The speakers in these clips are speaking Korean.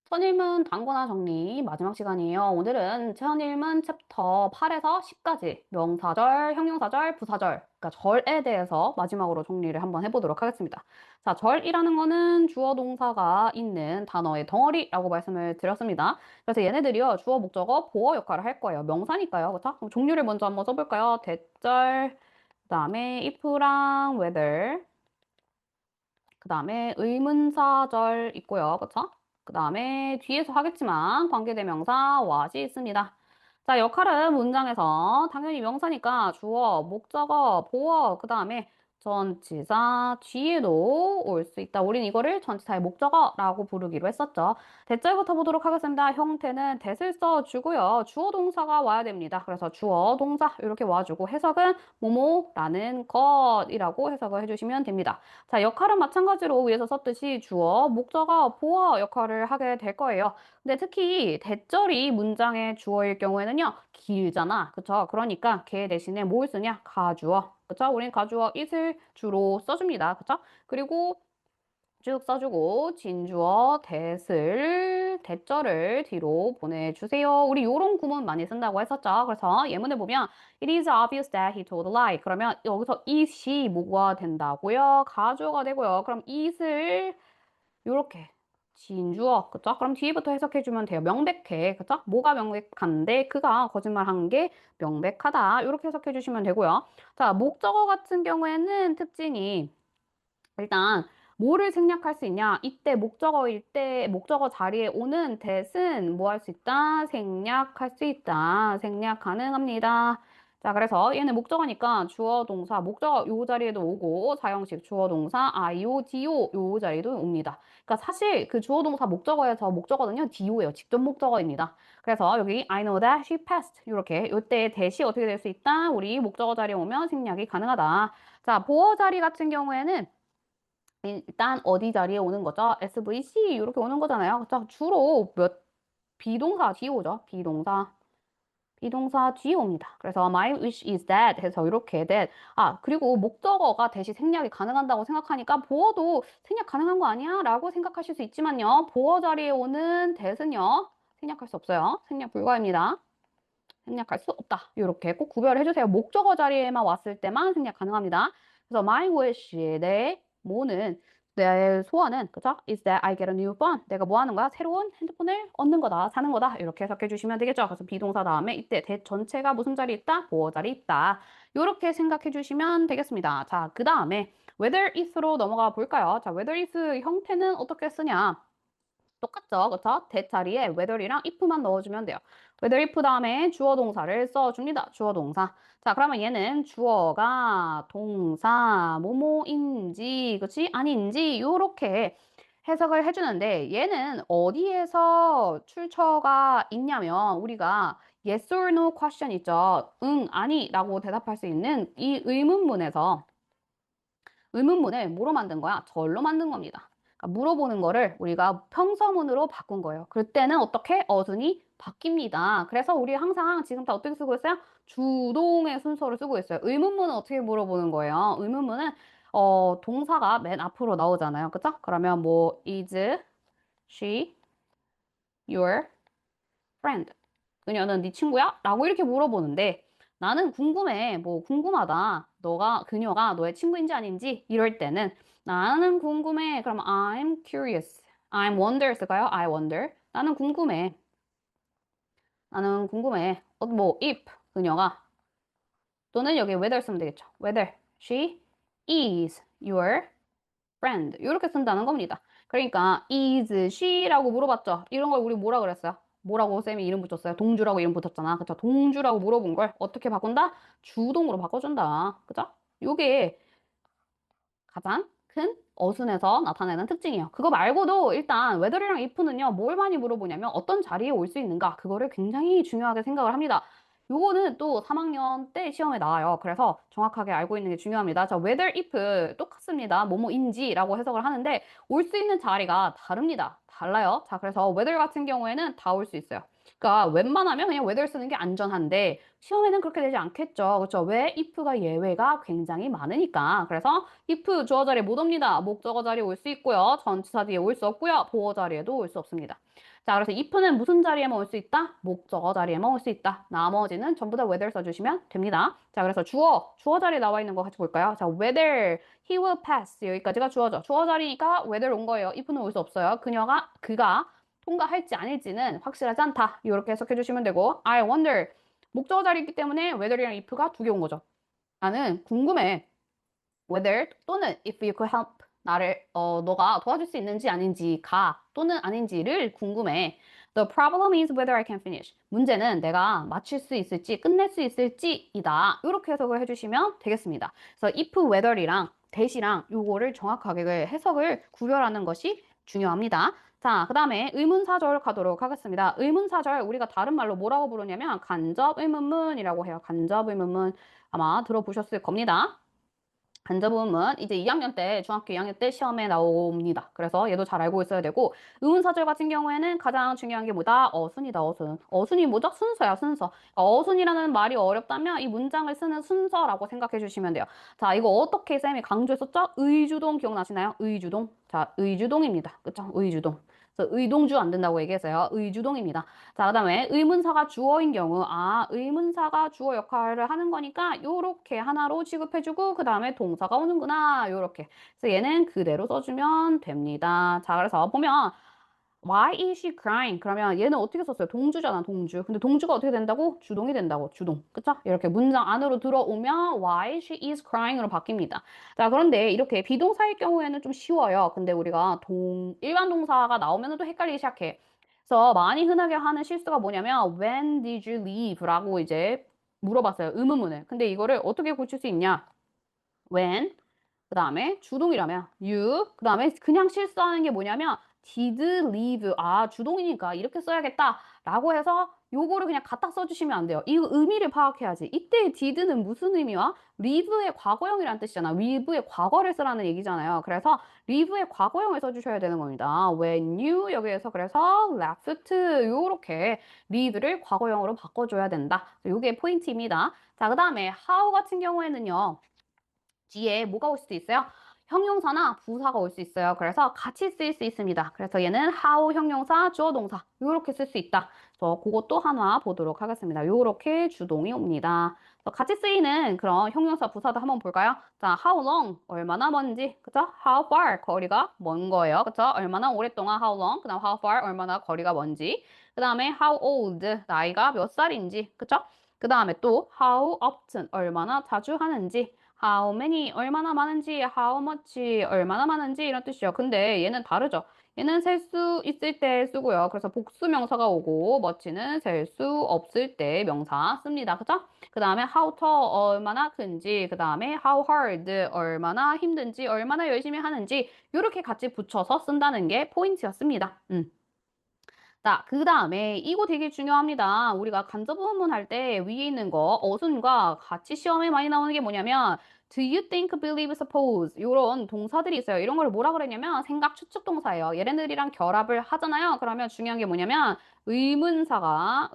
선일문 단권화 정리 마지막 시간이에요. 오늘은 선일문 챕터 8에서 10까지 명사절, 형용사절, 부사절, 그러니까 절에 대해서 마지막으로 정리를 한번 해보도록 하겠습니다. 자, 절이라는 거는 주어 동사가 있는 단어의 덩어리라고 말씀을 드렸습니다. 그래서 얘네들이요, 주어, 목적어, 보어 역할을 할 거예요. 명사니까요. 그렇죠? 그럼 종류를 먼저 한번 써볼까요? 대절, 그다음에 if랑 whether, 그다음에 의문사절 있고요. 그렇죠? 그다음에 뒤에서 하겠지만 관계대명사 what이 있습니다. 자, 역할은 문장에서 당연히 명사니까 주어, 목적어, 보어, 그다음에 전치사 뒤에도 올 수 있다. 우린 이거를 전치사의 목적어라고 부르기로 했었죠. 대절부터 보도록 하겠습니다. 형태는 that을 써주고요. 주어 동사가 와야 됩니다. 그래서 주어 동사 이렇게 와주고 해석은 뭐뭐라는 것이라고 해석을 해주시면 됩니다. 자, 역할은 마찬가지로 위에서 썼듯이 주어, 목적어, 보어 역할을 하게 될 거예요. 근데 특히 대절이 문장의 주어일 경우에는요, 길잖아. 그쵸? 그러니까 걔 대신에 뭘 쓰냐? 가주어. 그쵸? 우린 가주어 it을 주로 써줍니다. 그쵸? 그리고 쭉 써주고 진주어 that을 대절을 뒤로 보내주세요. 우리 요런 구문 많이 쓴다고 했었죠. 그래서 예문에 보면 It is obvious that he told a lie. 그러면 여기서 it이 뭐가 된다고요? 가주어가 되고요. 그럼 it을 요렇게 진주어, 그쵸? 그럼 뒤부터 해석해주면 돼요. 명백해, 그쵸? 뭐가 명백한데 그가 거짓말한 게 명백하다. 이렇게 해석해주시면 되고요. 자, 목적어 같은 경우에는 특징이 일단 뭐를 생략할 수 있냐? 이때 목적어일 때 목적어 자리에 오는 that은 뭐 할 수 있다? 생략할 수 있다. 생략 가능합니다. 자, 그래서 얘는 목적어니까 주어 동사 목적어 요 자리에도 오고 사형식 주어 동사 IO, DO 요 자리도 옵니다. 그러니까 사실 그 주어 동사 목적어에서 목적어는요 DO예요. 직접 목적어입니다. 그래서 여기 I know that she passed 이렇게 요때 that이 어떻게 될 수 있다? 우리 목적어 자리에 오면 생략이 가능하다. 자, 보어 자리 같은 경우에는 일단 어디 자리에 오는 거죠? SVC 이렇게 오는 거잖아요. 그쵸? 주로 비동사 뒤에 오죠. 비동사 뒤에 옵니다. 그래서 my wish is that 해서 이렇게 that. 아, 그리고 목적어가 대시 생략이 가능한다고 생각하니까 보어도 생략 가능한 거 아니야? 라고 생각하실 수 있지만요. 보어 자리에 오는 that은요. 생략할 수 없어요. 생략 불가입니다. 생략할 수 없다. 이렇게 꼭 구별을 해주세요. 목적어 자리에만 왔을 때만 생략 가능합니다. 그래서 my wish, 내 뭐는 내 소원은 그죠? Is that I get a new phone. 내가 뭐 하는 거야? 새로운 핸드폰을 얻는 거다, 사는 거다. 이렇게 해석해 주시면 되겠죠. 그래서 비동사 다음에 이때 that 전체가 무슨 자리 있다? 보어 자리 있다. 이렇게 생각해 주시면 되겠습니다. 자, 그 다음에 whether if로 넘어가 볼까요? 자, whether if 형태는 어떻게 쓰냐? 똑같죠, 그쵸? 대 자리에 whether이랑 if만 넣어주면 돼요. whether if 다음에 주어 동사를 써줍니다. 주어 동사. 자, 그러면 얘는 주어가 동사 뭐뭐인지, 그치? 아닌지 요렇게 해석을 해주는데 얘는 어디에서 출처가 있냐면 우리가 yes or no question 있죠. 응, 아니 라고 대답할 수 있는 이 의문문을 뭐로 만든 거야? 절로 만든 겁니다. 그러니까 물어보는 거를 우리가 평서문으로 바꾼 거예요. 그때는 어떻게? 어순이 바뀝니다. 그래서 우리 항상 지금 다 어떻게 쓰고 있어요? 주동의 순서를 쓰고 있어요. 의문문은 어떻게 물어보는 거예요? 의문문은 동사가 맨 앞으로 나오잖아요. 그쵸? 그러면 뭐 is she your friend? 그녀는 네 친구야? 라고 이렇게 물어보는데 나는 궁금해. 뭐 궁금하다. 그녀가 너의 친구인지 아닌지 이럴 때는 나는 궁금해. 그럼 I'm curious. I'm wonder 쓸까요? I wonder. 나는 궁금해. 나는 궁금해. 뭐 if 그녀가 또는 여기 whether 쓰면 되겠죠. whether she is your friend. 이렇게 쓴다는 겁니다. 그러니까 is she라고 물어봤죠. 이런 걸 우리 뭐라 그랬어요? 뭐라고 쌤이 이름 붙였어요? 동주라고 이름 붙였잖아. 그쵸? 동주라고 물어본 걸 어떻게 바꾼다? 주동으로 바꿔준다. 그죠? 요게 가장 큰 어순에서 나타내는 특징이에요. 그거 말고도 일단 whether이랑 if는요, 뭘 많이 물어보냐면 어떤 자리에 올 수 있는가, 그거를 굉장히 중요하게 생각을 합니다. 요거는 또 3학년 때 시험에 나와요. 그래서 정확하게 알고 있는 게 중요합니다. 자, whether, if 똑같습니다. 뭐뭐인지라고 해석을 하는데 올 수 있는 자리가 다릅니다. 달라요. 자, 그래서 whether 같은 경우에는 다 올 수 있어요. 그러니까 웬만하면 그냥 whether 쓰는 게 안전한데 시험에는 그렇게 되지 않겠죠. 그렇죠? 왜? if가 예외가 굉장히 많으니까. 그래서 if 주어 자리에 못 옵니다. 목적어 자리에 올 수 있고요. 전치사 뒤에 올 수 없고요. 보어 자리에도 올 수 없습니다. 자, 그래서 if는 무슨 자리에만 올 수 있다? 목적어 자리에만 올 수 있다. 나머지는 전부 다 whether 써주시면 됩니다. 자, 그래서 주어 자리에 나와 있는 거 같이 볼까요? 자, whether he will pass 여기까지가 주어죠. 주어 자리니까 whether 온 거예요. if는 올 수 없어요. 그가 통과할지 아닐지는 확실하지 않다. 이렇게 해석해 주시면 되고 I wonder 목적어 자리이기 때문에 whether이랑 if가 두 개 온 거죠. 나는 궁금해. whether 또는 if you could help 너가 도와줄 수 있는지 아닌지가 또는 아닌지를 궁금해. The problem is whether I can finish. 문제는 내가 마칠 수 있을지 끝낼 수 있을지이다. 이렇게 해석을 해주시면 되겠습니다. 그래서 if whether이랑 that이랑 요거를 정확하게 해석을 구별하는 것이 중요합니다. 자, 그 다음에 의문사절 가도록 하겠습니다. 의문사절 우리가 다른 말로 뭐라고 부르냐면 간접의문문이라고 해요. 간접의문문 아마 들어보셨을 겁니다. 간접음은 이제 2학년 때, 중학교 2학년 때 시험에 나옵니다. 그래서 얘도 잘 알고 있어야 되고, 의문사절 같은 경우에는 가장 중요한 게 뭐다? 어순이다, 어순. 어순이 뭐죠? 순서야, 순서. 어순이라는 말이 어렵다면 이 문장을 쓰는 순서라고 생각해 주시면 돼요. 자, 이거 어떻게 쌤이 강조했었죠? 의주동 기억나시나요? 의주동. 자, 의주동입니다. 그쵸? 의주동. 그래서 의동주 안 된다고 얘기했어요. 의주동입니다. 자, 그다음에 의문사가 주어인 경우, 의문사가 주어 역할을 하는 거니까 요렇게 하나로 취급해주고 그다음에 동사가 오는구나. 요렇게. 그래서 얘는 그대로 써주면 됩니다. 자, 그래서 보면 Why is she crying? 그러면 얘는 어떻게 썼어요? 동주잖아, 동주. 근데 동주가 어떻게 된다고? 주동이 된다고, 주동. 그쵸? 이렇게 문장 안으로 들어오면 Why she is crying으로 바뀝니다. 자, 그런데 이렇게 비동사일 경우에는 좀 쉬워요. 근데 우리가 일반 동사가 나오면 또 헷갈리기 시작해. 그래서 많이 흔하게 하는 실수가 뭐냐면 When did you leave? 라고 이제 물어봤어요. 의문문을. 근데 이거를 어떻게 고칠 수 있냐? When 그 다음에 주동이라면 you 그 다음에 그냥 실수하는 게 뭐냐면 did leave 주동이니까 이렇게 써야겠다 라고 해서 요거를 그냥 갖다 써주시면 안 돼요. 이 의미를 파악해야지. 이때 did는 무슨 의미와 leave의 과거형이란 뜻이잖아. leave의 과거를 쓰라는 얘기잖아요. 그래서 leave의 과거형을 써주셔야 되는 겁니다. when you 여기에서 그래서 left 요렇게 leave를 과거형으로 바꿔줘야 된다. 요게 포인트입니다. 자, 그 다음에 how 같은 경우에는요. 뒤에 뭐가 올 수도 있어요? 형용사나 부사가 올 수 있어요. 그래서 같이 쓰일 수 있습니다. 그래서 얘는 how 형용사, 주어 동사 이렇게 쓸 수 있다. 그래서 그것도 하나 보도록 하겠습니다. 이렇게 주동이 옵니다. 그래서 같이 쓰이는 그런 형용사, 부사도 한번 볼까요? 자, how long 얼마나 먼지, 그쵸? how far 거리가 먼 거예요. 그쵸? 얼마나 오랫동안 how long, 그다음 how far 얼마나 거리가 먼지. 그다음에 how old 나이가 몇 살인지, 그쵸? 그다음에 또 how often 얼마나 자주 하는지. How many 얼마나 많은지, how much 얼마나 많은지 이런 뜻이요. 근데 얘는 다르죠. 얘는 셀 수 있을 때 쓰고요. 그래서 복수 명사가 오고 much는 셀 수 없을 때 명사 씁니다. 그죠? 그 다음에 how tall 얼마나 큰지, 그 다음에 how hard 얼마나 힘든지, 얼마나 열심히 하는지 이렇게 같이 붙여서 쓴다는 게 포인트였습니다. 자, 그 다음에 이거 되게 중요합니다. 우리가 간접의문문 할 때 위에 있는 거 어순과 같이 시험에 많이 나오는 게 뭐냐면 do you think, believe, suppose 이런 동사들이 있어요. 이런 걸 뭐라 그랬냐면 생각 추측 동사예요. 얘네들이랑 결합을 하잖아요. 그러면 중요한 게 뭐냐면 의문사가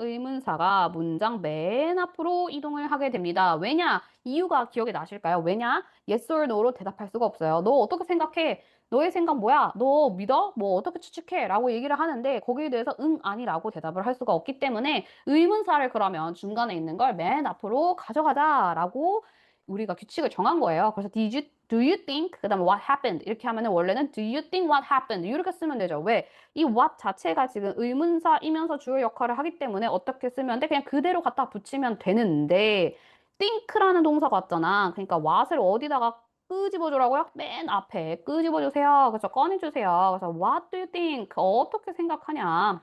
문장 맨 앞으로 이동을 하게 됩니다. 왜냐? 이유가 기억이 나실까요? 왜냐? yes or no로 대답할 수가 없어요. 너 어떻게 생각해? 너의 생각 뭐야? 너 믿어? 뭐 어떻게 추측해? 라고 얘기를 하는데 거기에 대해서 응, 아니라고 대답을 할 수가 없기 때문에 의문사를 그러면 중간에 있는 걸 맨 앞으로 가져가자 라고 우리가 규칙을 정한 거예요. 그래서 do you think? 그 다음에 what happened? 이렇게 하면은 원래는 do you think what happened? 이렇게 쓰면 되죠. 왜? 이 what 자체가 지금 의문사이면서 주어 역할을 하기 때문에 어떻게 쓰면 돼? 그냥 그대로 갖다 붙이면 되는데 think라는 동사가 왔잖아. 그러니까 what을 어디다가 끄집어주라고요? 맨 앞에 끄집어주세요. 그래서 꺼내주세요. 그래서 what do you think? 어떻게 생각하냐?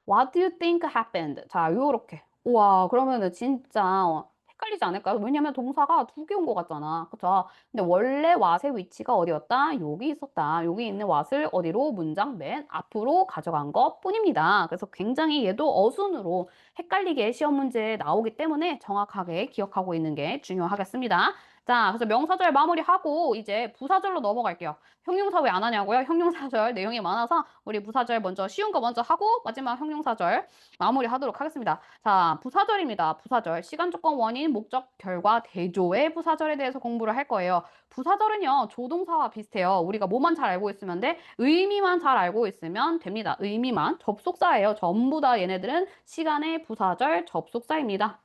What do you think happened? 자, 요렇게. 우와, 그러면은 진짜 헷갈리지 않을까요? 왜냐면 동사가 두 개 온 것 같잖아. 그쵸? 근데 원래 what의 위치가 어디였다? 여기 있었다. 여기 있는 what을 어디로? 문장 맨 앞으로 가져간 것 뿐입니다. 그래서 굉장히 얘도 어순으로 헷갈리게 시험 문제에 나오기 때문에 정확하게 기억하고 있는 게 중요하겠습니다. 자, 그래서 명사절 마무리하고 이제 부사절로 넘어갈게요. 형용사 왜 안 하냐고요? 형용사절 내용이 많아서 우리 부사절 먼저 쉬운 거 먼저 하고 마지막 형용사절 마무리하도록 하겠습니다. 자, 부사절입니다. 부사절. 시간 조건 원인, 목적, 결과, 대조의 부사절에 대해서 공부를 할 거예요. 부사절은요, 조동사와 비슷해요. 우리가 뭐만 잘 알고 있으면 돼? 의미만 잘 알고 있으면 됩니다. 의미만. 접속사예요. 전부 다 얘네들은 시간의 부사절 접속사입니다.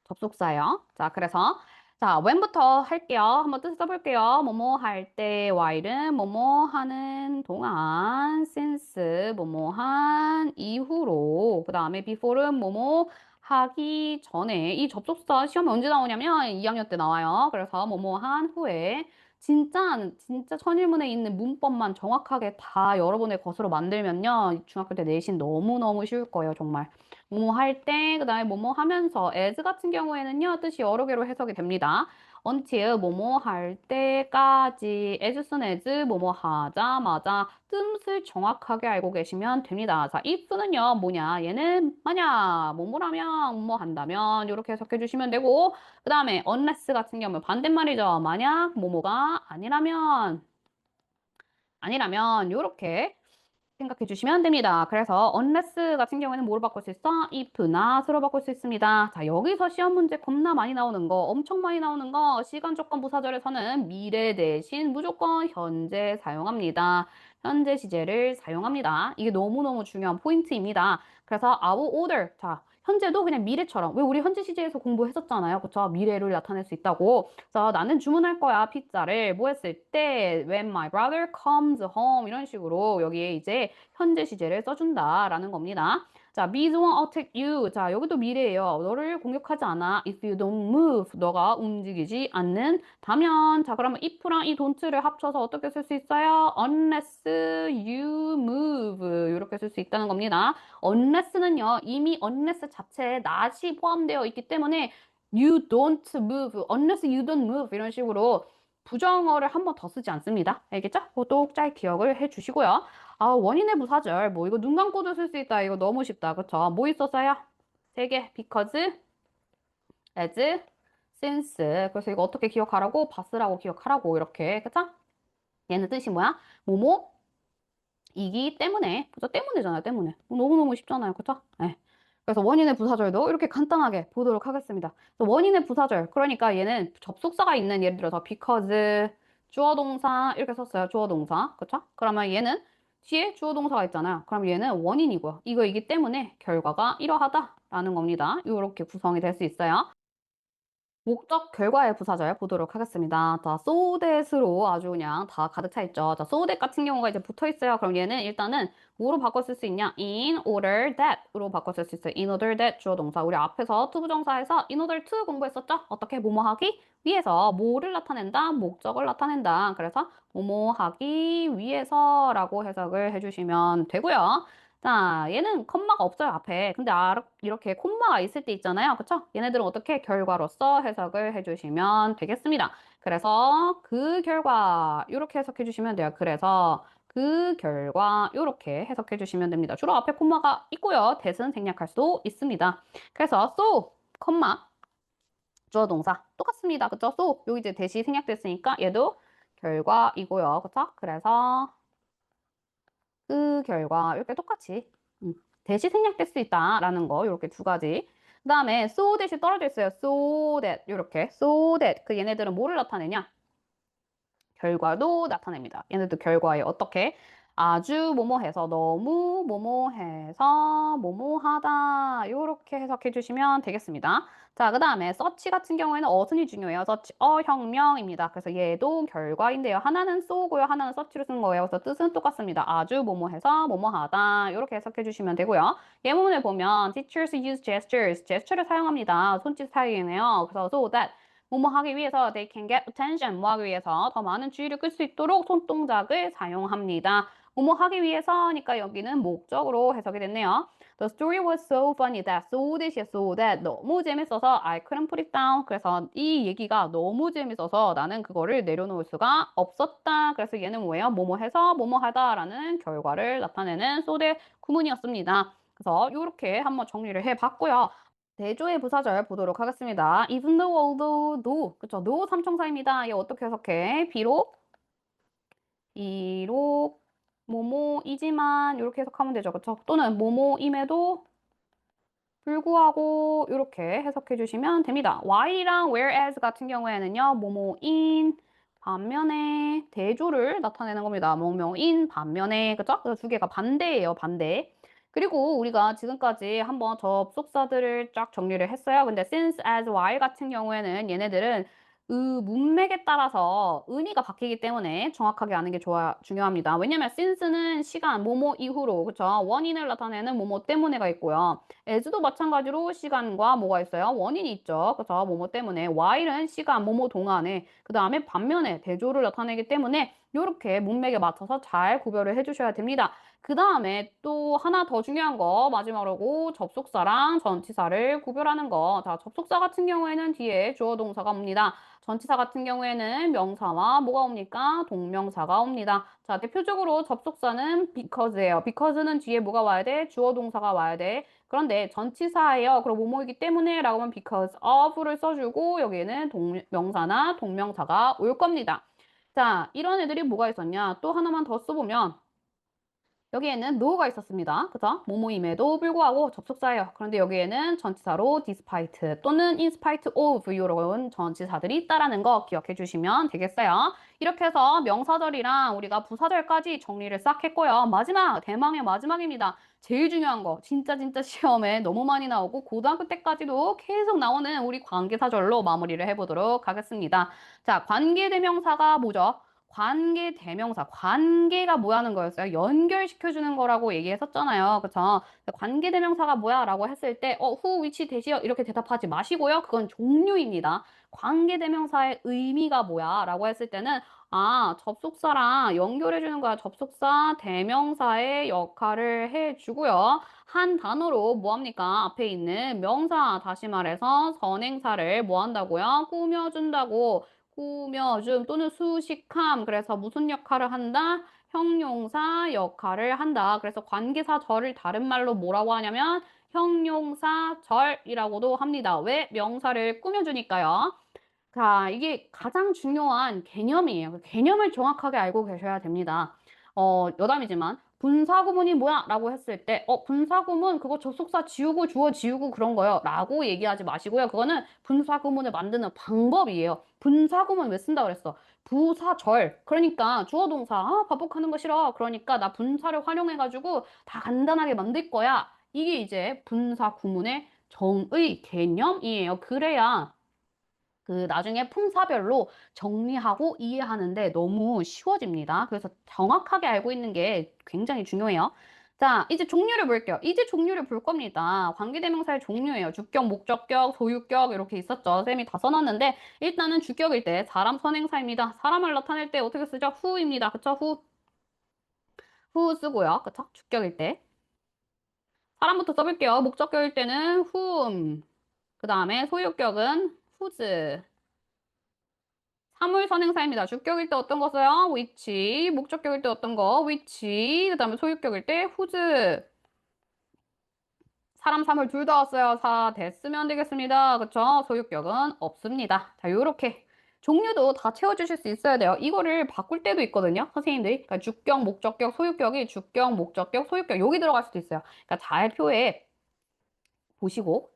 접속사요. 자, 그래서 자, when부터 할게요. 한번 뜻 써볼게요. 뭐뭐 할 때, while은 뭐뭐 하는 동안, since 뭐뭐 한 이후로, 그 다음에 before은 뭐뭐 하기 전에. 이 접속사 시험에 언제 나오냐면 2학년 때 나와요. 그래서 뭐뭐 한 후에 진짜 천일문에 있는 문법만 정확하게 다 여러분의 것으로 만들면요. 중학교 때 내신 너무너무 쉬울 거예요, 정말. 뭐뭐 할 때, 그 다음에 뭐뭐 하면서, as 같은 경우에는요, 뜻이 여러 개로 해석이 됩니다. until 뭐뭐 할 때까지, as soon as 뭐뭐 하자마자 뜻을 정확하게 알고 계시면 됩니다. 자, if는요, 뭐냐? 얘는 만약 뭐뭐라면, 뭐뭐 한다면, 이렇게 해석해 주시면 되고, 그 다음에 unless 같은 경우는 반대말이죠. 만약 뭐뭐가 아니라면, 요렇게 생각해 주시면 됩니다. 그래서 unless 같은 경우에는 뭐로 바꿀 수 있어? if, not으로 바꿀 수 있습니다. 자, 여기서 시험 문제 겁나 많이 나오는 거, 엄청 많이 나오는 거, 시간 조건 부사절에서는 미래 대신 무조건 현재 사용합니다. 현재 시제를 사용합니다. 이게 너무너무 중요한 포인트입니다. 그래서 our order, 자, 현재도 그냥 미래처럼 왜 우리 현재 시제에서 공부했었잖아요. 그쵸? 미래를 나타낼 수 있다고. 그래서 나는 주문할 거야 피자를 뭐 했을 때 when my brother comes home 이런 식으로 여기에 이제 현재 시제를 써준다라는 겁니다. 자, bees won't attack you. 자, 여기도 미래예요. 너를 공격하지 않아. If you don't move. 너가 움직이지 않는다면. 자, 그러면 if랑 이 don't를 합쳐서 어떻게 쓸 수 있어요? Unless you move. 이렇게 쓸 수 있다는 겁니다. unless는요, 이미 unless 자체에 not이 포함되어 있기 때문에 you don't move, unless you don't move 이런 식으로 부정어를 한 번 더 쓰지 않습니다. 알겠죠? 그것도 잘 기억을 해주시고요. 아, 원인의 부사절. 뭐 이거 눈 감고도 쓸 수 있다. 이거 너무 쉽다. 그쵸? 뭐 있었어요? 세 개. because, as, since. 그래서 이거 어떻게 기억하라고? bas라고 기억하라고. 이렇게. 그쵸? 얘는 뜻이 뭐야? 뭐뭐? 이기 때문에, 그죠? 때문에잖아요, 때문에. 너무너무 쉽잖아요, 그쵸? 네. 그래서 원인의 부사절도 이렇게 간단하게 보도록 하겠습니다. 그래서 원인의 부사절, 그러니까 얘는 접속사가 있는, 예를 들어서 because, 주어 동사 이렇게 썼어요, 주어 동사, 그쵸? 그러면 얘는 뒤에 주어 동사가 있잖아요. 그럼 얘는 원인이고요. 이거이기 때문에 결과가 이러하다라는 겁니다. 이렇게 구성이 될 수 있어요. 목적 결과의 부사절 보도록 하겠습니다. 자, so that으로 아주 그냥 다 가득 차 있죠. 자, so that 같은 경우가 이제 붙어 있어요. 그럼 얘는 일단은 뭐로 바꿔 쓸 수 있냐? in order that으로 바꿔 쓸 수 있어요. in order that 주어 동사. 우리 앞에서 to 부정사에서 in order to 공부했었죠? 어떻게 뭐뭐 하기 위해서 뭐를 나타낸다? 목적을 나타낸다. 그래서 뭐뭐 하기 위해서라고 해석을 해주시면 되고요. 자, 얘는 콤마가 없어요, 앞에. 근데 이렇게 콤마가 있을 때 있잖아요. 그쵸? 얘네들은 어떻게 결과로서 해석을 해주시면 되겠습니다. 그래서 그 결과, 이렇게 해석해 주시면 돼요. 그래서 그 결과, 이렇게 해석해 주시면 됩니다. 주로 앞에 콤마가 있고요. 대신 생략할 수도 있습니다. 그래서 so, 콤마, 주어 동사 똑같습니다. 그쵸? so, 여기 이제 대시 생략됐으니까 얘도 결과이고요. 그쵸? 그래서 그 결과 이렇게 똑같이 대시 생략될 수 있다라는 거 이렇게 두 가지. 그 다음에 so that이 떨어져 있어요. so that 이렇게 so that 그 얘네들은 뭐를 나타내냐? 결과도 나타냅니다. 얘네도 결과에 어떻게 아주 뭐뭐해서 너무 뭐뭐해서 뭐뭐하다 이렇게 해석해 주시면 되겠습니다. 자, 그 다음에 서치 같은 경우에는 어순이 중요해요. 서치 혁명입니다. 그래서 얘도 결과인데요. 하나는 쏘고요. 하나는 서치로 쓴 거예요. 그래서 뜻은 똑같습니다. 아주 뭐뭐해서 뭐뭐하다 이렇게 해석해 주시면 되고요. 예문을 보면 teachers use gestures, 제스처를 사용합니다. 손짓 사용이네요. 그래서 so that 뭐뭐 하기 위해서 they can get attention 뭐 하기 위해서 더 많은 주의를 끌 수 있도록 손동작을 사용합니다. 뭐뭐 하기 위해서니까 여기는 목적으로 해석이 됐네요. The story was so funny that so that이야 so that 너무 재밌어서 I couldn't put it down. 그래서 이 얘기가 너무 재밌어서 나는 그거를 내려놓을 수가 없었다. 그래서 얘는 뭐예요? 뭐뭐 해서 뭐뭐 하다라는 결과를 나타내는 so that 구문이었습니다. 그래서 이렇게 한번 정리를 해봤고요. 대조의 부사절 보도록 하겠습니다. even though, although, though. 그쵸? though 삼총사입니다. 얘 어떻게 해석해? 비록, 뭐뭐이지만, 이렇게 해석하면 되죠. 그쵸? 또는 뭐뭐임에도 불구하고 이렇게 해석해 주시면 됩니다. while이랑 whereas 같은 경우에는요. 뭐뭐인 반면에 대조를 나타내는 겁니다. 뭐뭐인 반면에 그죠? 그래서 두 개가 반대예요. 반대. 그리고 우리가 지금까지 한번 접속사들을 쫙 정리를 했어요. 근데 since, as, while 같은 경우에는 얘네들은 문맥에 따라서 의미가 바뀌기 때문에 정확하게 아는 게 중요합니다. 왜냐면 since는 시간, 뭐뭐 이후로, 그쵸? 원인을 나타내는 뭐뭐 때문에가 있고요. as도 마찬가지로 시간과 뭐가 있어요? 원인이 있죠. 그쵸? 뭐뭐 때문에. while은 시간, 뭐뭐 동안에. 그 다음에 반면에 대조를 나타내기 때문에 이렇게 문맥에 맞춰서 잘 구별을 해주셔야 됩니다. 그 다음에 또 하나 더 중요한 거 마지막으로 접속사랑 전치사를 구별하는 거. 자, 접속사 같은 경우에는 뒤에 주어 동사가 옵니다. 전치사 같은 경우에는 명사와 뭐가 옵니까? 동명사가 옵니다. 자, 대표적으로 접속사는 because예요. because는 뒤에 뭐가 와야 돼? 주어 동사가 와야 돼. 그런데 전치사예요. 그럼 뭐뭐이기 때문에 라고 하면 because of를 써주고 여기에는 명사나 동명사가 올 겁니다. 자, 이런 애들이 뭐가 있었냐? 또 하나만 더 써보면 여기에는 no가 있었습니다. 그죠? 뭐뭐임에도 불구하고 접속사예요. 그런데 여기에는 전치사로 despite 또는 in spite of 이런 전치사들이 있다라는 거 기억해 주시면 되겠어요. 이렇게 해서 명사절이랑 우리가 부사절까지 정리를 싹 했고요. 마지막, 대망의 마지막입니다. 제일 중요한 거, 진짜 시험에 너무 많이 나오고 고등학교 때까지도 계속 나오는 우리 관계사절로 마무리를 해보도록 하겠습니다. 자, 관계대명사가 뭐죠? 관계대명사, 관계가 뭐라는 거였어요? 연결시켜주는 거라고 얘기했었잖아요. 그쵸? 관계대명사가 뭐야? 라고 했을 때, who, which, 대시여 이렇게 대답하지 마시고요. 그건 종류입니다. 관계대명사의 의미가 뭐야? 라고 했을 때는, 아, 접속사랑 연결해주는 거야. 접속사, 대명사의 역할을 해주고요. 한 단어로 뭐합니까? 앞에 있는 명사, 다시 말해서 선행사를 뭐 한다고요? 꾸며준다고. 꾸며줌 또는 수식함. 그래서 무슨 역할을 한다? 형용사 역할을 한다. 그래서 관계사절을 다른 말로 뭐라고 하냐면 형용사절이라고도 합니다. 왜? 명사를 꾸며주니까요. 자, 이게 가장 중요한 개념이에요. 그 개념을 정확하게 알고 계셔야 됩니다. 여담이지만 분사구문이 뭐야? 라고 했을 때 분사구문 그거 접속사 지우고 주어 지우고 그런 거요. 라고 얘기하지 마시고요. 그거는 분사구문을 만드는 방법이에요. 분사구문 왜 쓴다 그랬어? 부사절. 그러니까 주어 동사 반복하는 거 싫어. 그러니까 나 분사를 활용해가지고 다 간단하게 만들 거야. 이게 이제 분사구문의 정의 개념이에요. 그래야 그 나중에 품사별로 정리하고 이해하는데 너무 쉬워집니다. 그래서 정확하게 알고 있는 게 굉장히 중요해요. 자, 이제 종류를 볼게요. 이제 종류를 볼 겁니다. 관계대명사의 종류예요. 주격, 목적격, 소유격 이렇게 있었죠. 쌤이 다 써놨는데 일단은 주격일 때 사람 선행사입니다. 사람을 나타낼 때 어떻게 쓰죠? who입니다. 그쵸? who 쓰고요. 그쵸? 주격일 때. 사람부터 써볼게요. 목적격일 때는 whom. 그 다음에 소유격은 whose. 사물 선행사입니다. 주격일 때 어떤 거 써요? which. 목적격일 때 어떤 거? which. 그 다음에 소유격일 때 whose. 사람, 사물 둘 다 왔어요. 사 됐으면 되겠습니다. 그쵸? 소유격은 없습니다. 자, 요렇게. 종류도 다 채워주실 수 있어야 돼요. 이거를 바꿀 때도 있거든요. 선생님들이. 그러니까 주격, 목적격, 소유격이 주격, 목적격, 소유격 여기 들어갈 수도 있어요. 그러니까 잘 표에 보시고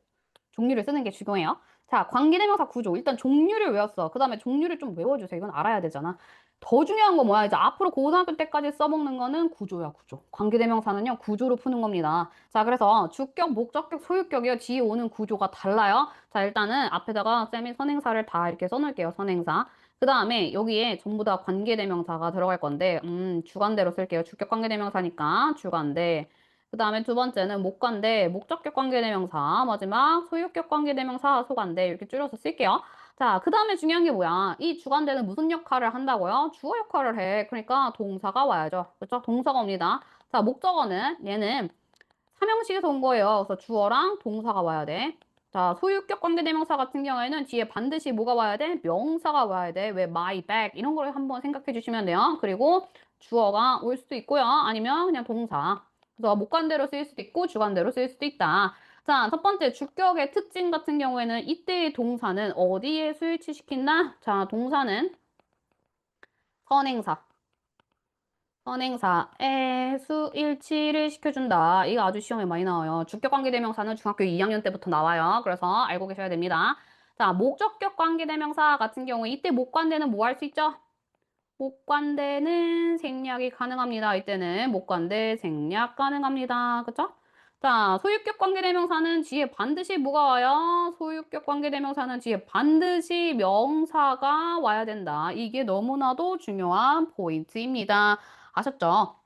종류를 쓰는 게 중요해요. 자, 관계대명사 구조. 일단 종류를 외웠어. 그 다음에 종류를 좀 외워주세요. 이건 알아야 되잖아. 더 중요한 건 뭐야? 이제 앞으로 고등학교 때까지 써먹는 거는 구조야, 구조. 관계대명사는요, 구조로 푸는 겁니다. 자, 그래서 주격, 목적격, 소유격이요. 뒤에 오는 구조가 달라요. 자, 일단은 앞에다가 쌤이 선행사를 다 이렇게 써놓을게요, 선행사. 그 다음에 여기에 전부 다 관계대명사가 들어갈 건데, 주관대로 쓸게요. 주격 관계대명사니까 주관대. 그 다음에 두 번째는 목관대, 목적격 관계대명사, 마지막 소유격 관계대명사, 소관대 이렇게 줄여서 쓸게요. 자, 그 다음에 중요한 게 뭐야? 이 주관대는 무슨 역할을 한다고요? 주어 역할을 해. 그러니까 동사가 와야죠. 그렇죠? 동사가 옵니다. 자, 목적어는 얘는 삼형식에서 온 거예요. 그래서 주어랑 동사가 와야 돼. 자, 소유격 관계대명사 같은 경우에는 뒤에 반드시 뭐가 와야 돼? 명사가 와야 돼. 왜 my bag 이런 걸 한번 생각해 주시면 돼요. 그리고 주어가 올 수도 있고요. 아니면 그냥 동사. 그래서 목관대로 쓰일 수도 있고 주관대로 쓰일 수도 있다. 자, 첫 번째 주격의 특징 같은 경우에는 이때의 동사는 어디에 수일치시킨다? 자, 동사는 선행사. 선행사에 수일치를 시켜준다. 이거 아주 시험에 많이 나와요. 주격관계대명사는 중학교 2학년 때부터 나와요. 그래서 알고 계셔야 됩니다. 자, 목적격 관계대명사 같은 경우에 이때 목관대는 뭐 할 수 있죠? 목관대는 생략이 가능합니다. 이때는 목관대 생략 가능합니다. 그쵸? 자, 소유격 관계대명사는 뒤에 반드시 뭐가 와요? 소유격 관계대명사는 뒤에 반드시 명사가 와야 된다. 이게 너무나도 중요한 포인트입니다. 아셨죠?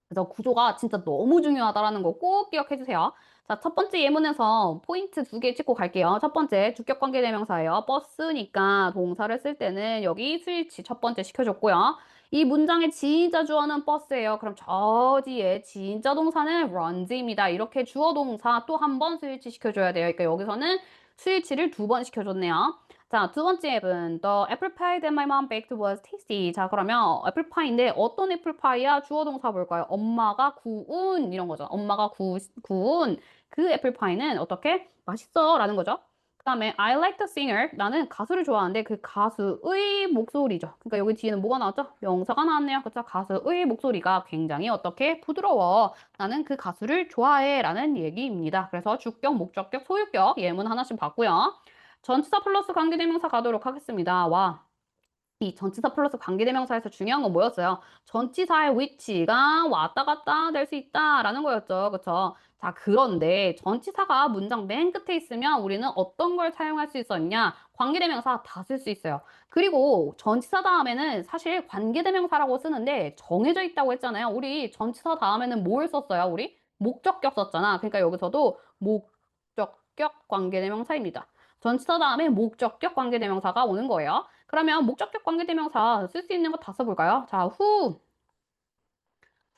그래서 구조가 진짜 너무 중요하다라는 거 꼭 기억해 주세요. 자, 첫 번째 예문에서 포인트 2개 찍고 갈게요. 첫 번째, 주격관계대명사예요. 버스니까 동사를 쓸 때는 여기 스위치 첫 번째 시켜줬고요. 이 문장의 진짜 주어는 버스예요. 그럼 저 뒤에 진짜 동사는 runs입니다. 이렇게 주어 동사 또 한 번 스위치 시켜줘야 돼요. 그러니까 여기서는 스위치를 2번 시켜줬네요. 자, 두 번째 앱은 The apple pie that my mom baked was tasty. 자, 그러면 애플파이인데 어떤 애플파이야? 주어 동사 볼까요? 엄마가 구운 이런 거죠. 엄마가 구운 그 애플파이는 어떻게? 맛있어 라는 거죠. 그 다음에 I like the singer. 나는 가수를 좋아하는데 그 가수의 목소리죠. 그러니까 여기 뒤에는 뭐가 나왔죠? 명사가 나왔네요. 그렇죠? 가수의 목소리가 굉장히 어떻게? 부드러워. 나는 그 가수를 좋아해 라는 얘기입니다. 그래서 주격, 목적격, 소유격 예문 하나씩 봤고요. 전치사 플러스 관계대명사 가도록 하겠습니다. 와, 이 전치사 플러스 관계대명사에서 중요한 건 뭐였어요? 전치사의 위치가 왔다 갔다 될 수 있다라는 거였죠. 그쵸? 자, 그런데 전치사가 문장 맨 끝에 있으면 우리는 어떤 걸 사용할 수 있었냐? 관계대명사 다 쓸 수 있어요. 그리고 전치사 다음에는 사실 관계대명사라고 쓰는데 정해져 있다고 했잖아요. 우리 전치사 다음에는 뭘 썼어요? 우리 목적격 썼잖아. 그러니까 여기서도 목적격 관계대명사입니다. 전치사 다음에 목적격 관계대명사가 오는 거예요. 그러면 목적격 관계대명사 쓸 수 있는 거 다 써볼까요? 자,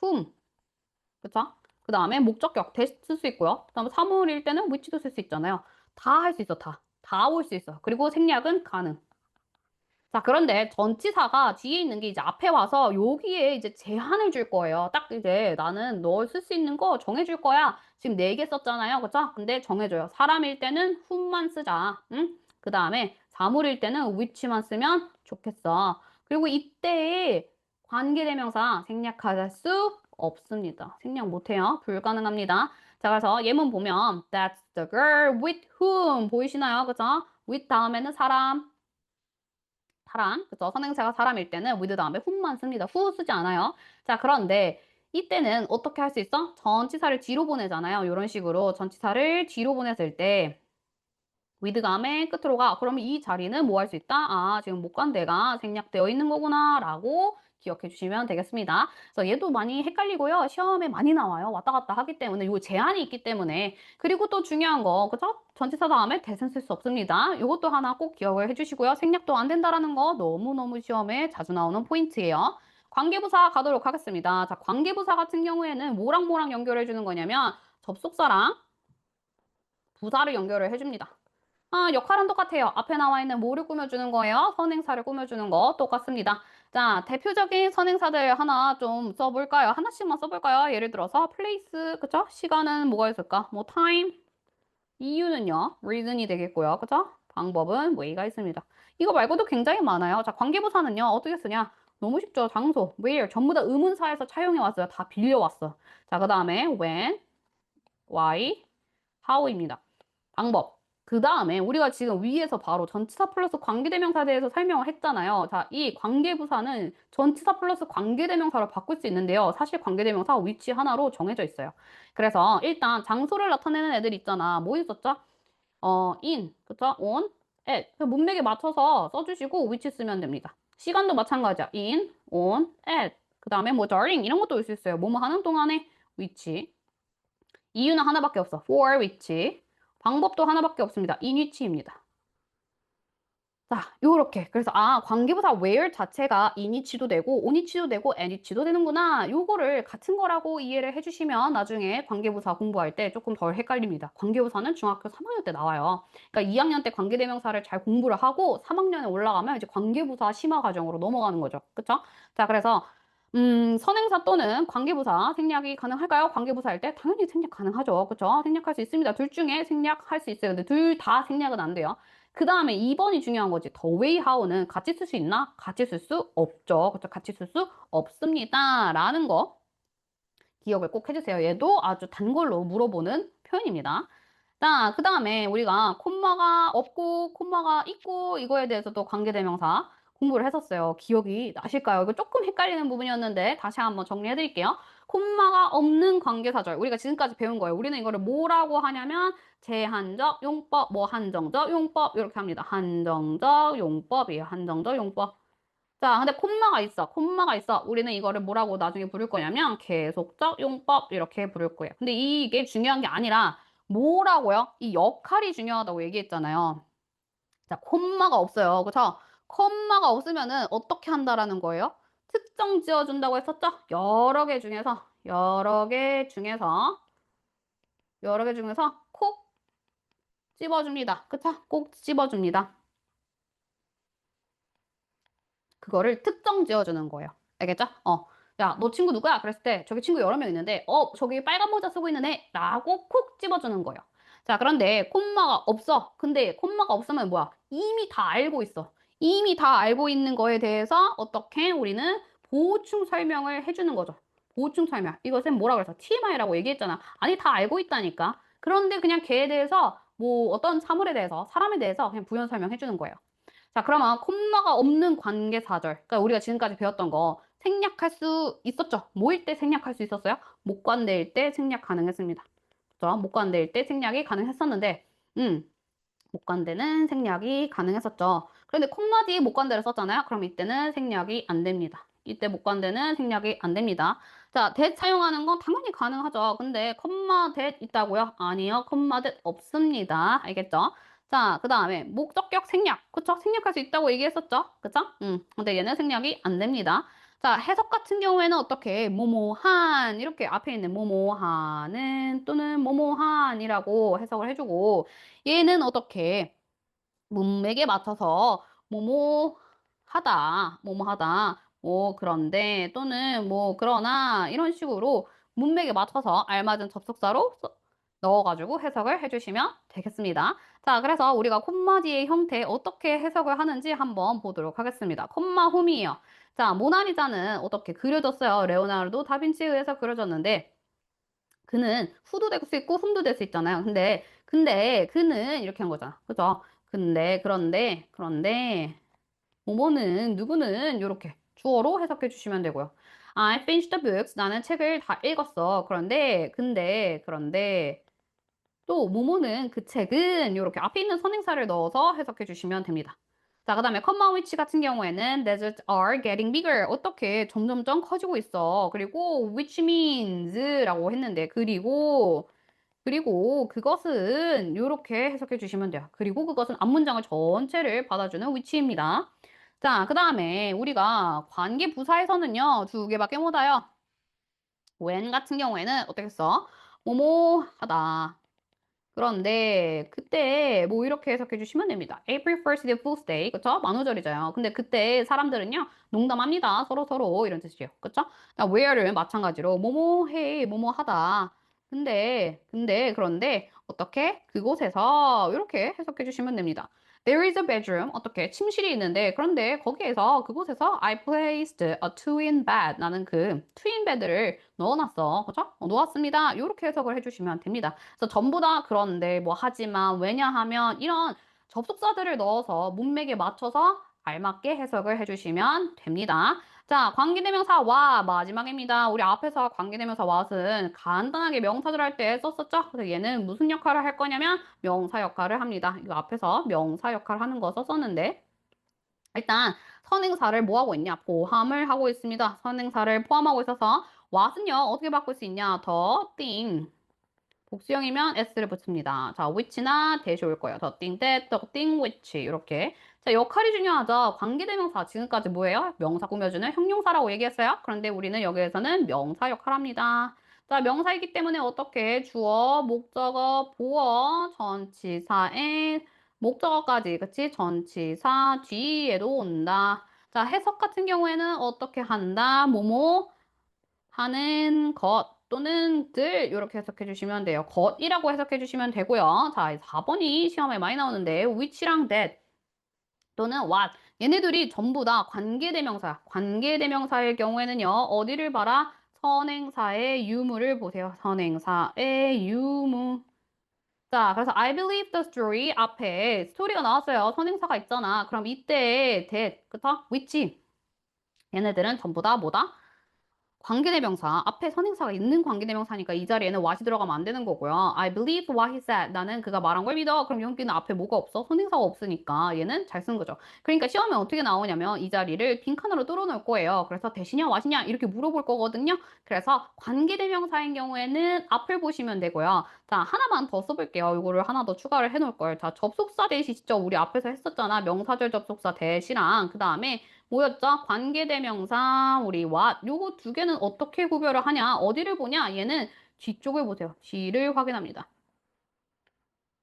whom, 그쵸? 그 다음에 목적격 that 쓸 수 있고요. 그 다음에 사물일 때는 which도 쓸 수 있잖아요. 다 할 수 있어, 다. 다 올 수 있어. 그리고 생략은 가능. 자, 그런데 전치사가 뒤에 있는 게 이제 앞에 와서 여기에 이제 제한을 줄 거예요. 딱 이제 나는 널 쓸 수 있는 거 정해줄 거야. 지금 4개 썼잖아요. 그쵸? 근데 정해줘요. 사람일 때는 whom만 쓰자. 응? 그 다음에 사물일 때는 which만 쓰면 좋겠어. 그리고 이때의 관계대명사 생략할 수 없습니다. 생략 못해요. 불가능합니다. 자, 그래서 예문 보면 That's the girl with whom 보이시나요? 그죠? with 다음에는 사람, 그죠? 선행사가 사람일 때는 with 다음에 who만 씁니다. who 쓰지 않아요. 자, 그런데 이때는 어떻게 할 수 있어? 전치사를 뒤로 보내잖아요. 이런 식으로 전치사를 뒤로 보냈을 때 with 다음에 끝으로 가. 그러면 이 자리는 뭐 할 수 있다? 아, 지금 목관대가 생략되어 있는 거구나 라고 기억해 주시면 되겠습니다. 그래서 얘도 많이 헷갈리고요. 시험에 많이 나와요. 왔다 갔다 하기 때문에 요 제한이 있기 때문에 그리고 또 중요한 거 그죠? 전치사 다음에 대신 쓸 수 없습니다. 이것도 하나 꼭 기억을 해주시고요. 생략도 안 된다라는 거 너무너무 시험에 자주 나오는 포인트예요. 관계부사 가도록 하겠습니다. 자, 관계부사 같은 경우에는 뭐랑 뭐랑 연결해 주는 거냐면 접속사랑 부사를 연결을 해줍니다. 아, 역할은 똑같아요. 앞에 나와 있는 뭐를 꾸며주는 거예요? 선행사를 꾸며주는 거 똑같습니다. 자, 대표적인 선행사들 하나 좀 써볼까요? 하나씩만 써볼까요? 예를 들어서 place, 그쵸? 시간은 뭐가 있을까? 뭐 time, 이유는요? reason이 되겠고요. 그쵸? 방법은 way가 있습니다. 이거 말고도 굉장히 많아요. 자, 관계부사는요? 어떻게 쓰냐? 너무 쉽죠. 장소, where, 전부 다 의문사에서 차용해 왔어요. 다 빌려왔어. 자, 그 다음에 when, why, how입니다. 방법. 그 다음에 우리가 지금 위에서 바로 전치사 플러스 관계대명사에 대해서 설명을 했잖아요. 자, 이 관계부사는 전치사 플러스 관계대명사로 바꿀 수 있는데요. 사실 관계대명사 위치 하나로 정해져 있어요. 그래서 일단 장소를 나타내는 애들 있잖아. 뭐 있었죠? in, 그쵸? on, at. 그 문맥에 맞춰서 써주시고 위치 쓰면 됩니다. 시간도 마찬가지야. in, on, at. 그 다음에 뭐 during 이런 것도 올 수 있어요. 뭐뭐 하는 동안에 위치. 이유는 하나밖에 없어. for 위치. 방법도 하나밖에 없습니다. in 위치입니다. 자, 요렇게. 그래서 관계부사 where 자체가 in 위치도 되고 on 위치도 되고 and 위치도 되는구나. 요거를 같은 거라고 이해를 해주시면 나중에 관계부사 공부할 때 조금 덜 헷갈립니다. 관계부사는 중학교 3학년 때 나와요. 그러니까 2학년 때 관계대명사를 잘 공부를 하고 3학년에 올라가면 이제 관계부사 심화 과정으로 넘어가는 거죠. 그쵸? 자, 그래서 선행사 또는 관계부사 생략이 가능할까요? 관계부사일 때 당연히 생략 가능하죠. 그쵸? 생략할 수 있습니다. 둘 중에 생략할 수 있어요. 근데 둘 다 생략은 안 돼요. 그 다음에 2번이 중요한 거지. The way, how는 같이 쓸 수 있나? 같이 쓸 수 없죠. 그쵸? 같이 쓸 수 없습니다. 라는 거 기억을 꼭 해주세요. 얘도 아주 단골로 물어보는 표현입니다. 자, 그 다음에 우리가 콤마가 없고 콤마가 있고 이거에 대해서도 관계대명사 공부를 했었어요. 기억이 나실까요? 이거 조금 헷갈리는 부분이었는데 다시 한번 정리해 드릴게요. 콤마가 없는 관계사절. 우리가 지금까지 배운 거예요. 우리는 이거를 뭐라고 하냐면 제한적 용법, 뭐 한정적 용법 이렇게 합니다. 한정적 용법이에요. 한정적 용법. 자, 근데 콤마가 있어. 콤마가 있어. 우리는 이거를 뭐라고 나중에 부를 거냐면 계속적 용법 이렇게 부를 거예요. 근데 이게 중요한 게 아니라 뭐라고요? 이 역할이 중요하다고 얘기했잖아요. 자, 콤마가 없어요. 그쵸? 콤마가 없으면은 어떻게 한다라는 거예요? 특정 지어준다고 했었죠? 여러 개 중에서 콕 집어줍니다. 그쵸? 꼭 집어줍니다. 그거를 특정 지어주는 거예요. 알겠죠? 야, 너 친구 누구야? 그랬을 때 저기 친구 여러 명 있는데 저기 빨간 모자 쓰고 있는 애 라고 콕 집어주는 거예요. 자, 그런데 콤마가 없어. 근데 콤마가 없으면 뭐야? 이미 다 알고 있어. 이미 다 알고 있는 거에 대해서 어떻게 우리는 보충 설명을 해주는 거죠. 보충 설명. 이것은 뭐라 그래서 TMI라고 얘기했잖아. 아니, 다 알고 있다니까. 그런데 그냥 걔에 대해서 뭐 어떤 사물에 대해서 사람에 대해서 그냥 부연 설명해 주는 거예요. 자, 그러면 콤마가 없는 관계사절. 그러니까 우리가 지금까지 배웠던 거 생략할 수 있었죠? 뭐일 때 생략할 수 있었어요? 목관대일 때 생략 가능했습니다. 그죠? 목관대일 때 생략이 가능했었는데, 목관대는 생략이 가능했었죠. 그런데 콤마 뒤에 목관대를 썼잖아요? 그럼 이때는 생략이 안 됩니다. 이때 목관대는 생략이 안 됩니다. 자, that 사용하는 건 당연히 가능하죠. 근데 콤마 that 있다고요? 아니요. 콤마 that 없습니다. 알겠죠? 자, 그 다음에 목적격 생략. 그쵸? 생략할 수 있다고 얘기했었죠? 그쵸? 근데 얘는 생략이 안 됩니다. 자, 해석 같은 경우에는 어떻게 뭐뭐한 이렇게 앞에 있는 뭐뭐하는 또는 뭐뭐한이라고 해석을 해주고 얘는 어떻게 문맥에 맞춰서 뭐뭐하다, 뭐 그런데 또는 뭐 그러나 이런 식으로 문맥에 맞춰서 알맞은 접속사로 넣어가지고 해석을 해주시면 되겠습니다. 자, 그래서 우리가 콤마디의 형태 어떻게 해석을 하는지 한번 보도록 하겠습니다. 콤마 홈이에요. 자, 모나리자는 어떻게 그려졌어요? 레오나르도 다빈치에 의해서 그려졌는데 그는 후도 될 수 있고 흠도 될 수 있잖아요. 근데 그는 이렇게 한 거잖아. 그죠? 그런데 뭐뭐는 누구는 이렇게 주어로 해석해 주시면 되고요. I finished the books. 나는 책을 다 읽었어. 그런데 또 뭐뭐는 그 책은 이렇게 앞에 있는 선행사를 넣어서 해석해 주시면 됩니다. 자, 그 다음에 컴마 위치 같은 경우에는 deserts are getting bigger. 어떻게 점점점 커지고 있어. 그리고 which means 라고 했는데 그리고 그것은 이렇게 해석해 주시면 돼요. 그리고 그것은 앞문장을 전체를 받아주는 위치입니다. 자, 그 다음에 우리가 관계 부사에서는요, 두 개밖에 못 와요. when 같은 경우에는 어떻게 써? 뭐뭐 하다. 그런데 그때 뭐 이렇게 해석해 주시면 됩니다. April 1st is Fool's Day. 그쵸? 만우절이잖아요. 근데 그때 사람들은요, 농담합니다. 서로 이런 뜻이에요. 그쵸? 자, where를 마찬가지로 뭐뭐 해, 뭐뭐 하다. 그런데 어떻게? 그곳에서 이렇게 해석해 주시면 됩니다. There is a bedroom. 어떻게? 침실이 있는데 그런데 거기에서 그곳에서 I placed a twin bed. 나는 그 트윈 베드를 넣어놨어. 그죠? 놓았습니다. 이렇게 해석을 해주시면 됩니다. 그래서 전부 다 그런데 뭐 하지만 왜냐하면 이런 접속사들을 넣어서 문맥에 맞춰서 알맞게 해석을 해주시면 됩니다. 자, 관계대명사 와 마지막입니다. 우리 앞에서 관계대명사 what은 간단하게 명사절 할 때 썼었죠? 그래서 얘는 무슨 역할을 할 거냐면 명사 역할을 합니다. 이거 앞에서 명사 역할 하는 거 썼었는데 일단 선행사를 뭐 하고 있냐? 포함을 하고 있습니다. 선행사를 포함하고 있어서 what은요 어떻게 바꿀 수 있냐? 더 thing 복수형이면 s를 붙입니다. 자, which나 that이 올 거예요. the thing that, the thing which 이렇게. 자, 역할이 중요하죠. 관계대명사 지금까지 뭐예요? 명사 꾸며주는 형용사라고 얘기했어요. 그런데 우리는 여기에서는 명사 역할 합니다. 자, 명사이기 때문에 어떻게 주어, 목적어, 보어, 전치사에 목적어까지, 그치? 전치사 뒤에도 온다. 자, 해석 같은 경우에는 어떻게 한다? 뭐뭐 하는 것 또는 들 이렇게 해석해 주시면 돼요. 것이라고 해석해 주시면 되고요. 자, 4번이 시험에 많이 나오는데 which랑 that 또는 what 얘네들이 전부 다 관계대명사야. 관계대명사일 경우에는요. 어디를 봐라? 선행사의 유무를 보세요. 선행사의 유무. 자, 그래서 I believe the story 앞에 스토리가 나왔어요. 선행사가 있잖아. 그럼 이때 that, 그쵸? which 얘네들은 전부 다 뭐다? 관계대명사, 앞에 선행사가 있는 관계대명사니까 이 자리에는 what이 들어가면 안 되는 거고요. I believe what he said. 나는 그가 말한 걸 믿어. 그럼 여기는 앞에 뭐가 없어? 선행사가 없으니까 얘는 잘 쓴 거죠. 그러니까 시험에 어떻게 나오냐면 이 자리를 빈칸으로 뚫어놓을 거예요. 그래서 대신이야, what이냐? 이렇게 물어볼 거거든요. 그래서 관계대명사인 경우에는 앞을 보시면 되고요. 자, 하나만 더 써볼게요. 이거를 하나 더 추가를 해놓을 거예요. 자, 접속사 대시 시죠. 우리 앞에서 했었잖아. 명사절 접속사 대시랑 그 다음에 뭐였죠? 관계대명사, 우리 what. 요거 두 개는 어떻게 구별을 하냐? 어디를 보냐? 얘는 뒤쪽을 보세요. 뒤를 확인합니다.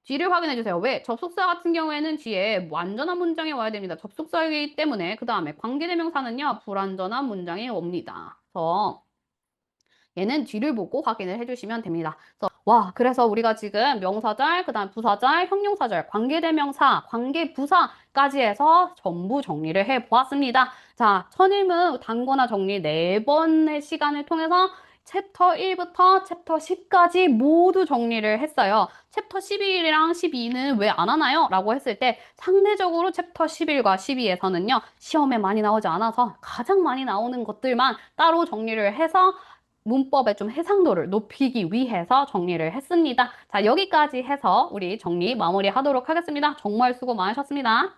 뒤를 확인해 주세요. 왜? 접속사 같은 경우에는 뒤에 완전한 문장이 와야 됩니다. 접속사이기 때문에. 그 다음에 관계대명사는요, 불완전한 문장이 옵니다. 그래서 얘는 뒤를 보고 확인을 해주시면 됩니다. 그래서 우리가 지금 명사절, 그다음 부사절, 형용사절, 관계대명사, 관계부사까지 해서 전부 정리를 해보았습니다. 자, 천일문 단거나 정리 4번의 시간을 통해서 챕터 1부터 챕터 10까지 모두 정리를 했어요. 챕터 11이랑 12는 왜 안 하나요? 라고 했을 때 상대적으로 챕터 11과 12에서는요, 시험에 많이 나오지 않아서 가장 많이 나오는 것들만 따로 정리를 해서 문법의 좀 해상도를 높이기 위해서 정리를 했습니다. 자, 여기까지 해서 우리 정리 마무리하도록 하겠습니다. 정말 수고 많으셨습니다.